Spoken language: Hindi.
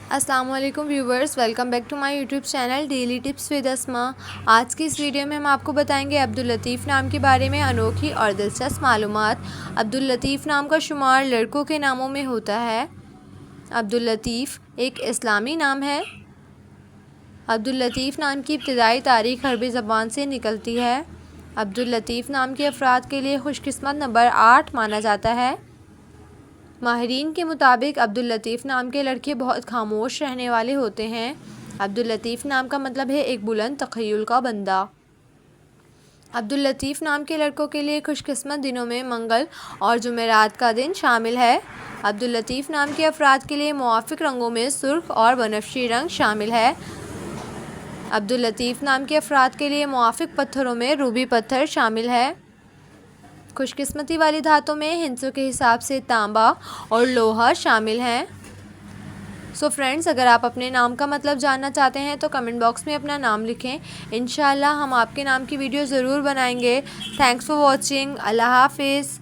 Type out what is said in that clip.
अस्सलाम वालेकुम viewers, welcome back to my YouTube channel daily tips with Asma. आज की इस वीडियो में हम आपको बताएंगे अब्दुल लतीफ़ नाम के बारे में अनोखी और दिलचस्प मालूमात। अब्दुल लतीफ़ नाम का शुमार लड़कों के नामों में होता है। अब्दुल लतीफ़ एक इस्लामी नाम है। अब्दुल लतीफ़ नाम की इब्तिदाई तारीख़ अरबी ज़बान से निकलती है। अब्दुल लतीफ़ नाम के अफराद के लिए खुशकिस्मत नंबर 8 माना जाता है। माहिरीन के मुताबिक अब्दुल लतीफ़ नाम के लड़के बहुत खामोश रहने वाले होते हैं। अब्दुल लतीफ़ नाम का मतलब है एक बुलंद तख़य्युल का बंदा। अब्दुल लतीफ़ नाम के लड़कों के लिए खुशकिस्मत दिनों में मंगल और जुमेरात का दिन शामिल है। अब्दुल लतीफ़ नाम के अफराद के लिए मुवाफ़िक़ रंगों में सुर्ख और बनफशी रंग शामिल है। अब्दुल लतीफ़ नाम के अफराद के लिए मुवाफ़िक़ पत्थरों में रूबी पत्थर शामिल है। खुशकिस्मती वाली धातों में हिंसों के हिसाब से तांबा और लोहा शामिल हैं। सो फ्रेंड्स, अगर आप अपने नाम का मतलब जानना चाहते हैं तो कमेंट बॉक्स में अपना नाम लिखें। इंशाल्लाह हम आपके नाम की वीडियो ज़रूर बनाएंगे। Thanks for watching. अल्लाह हाफिज़।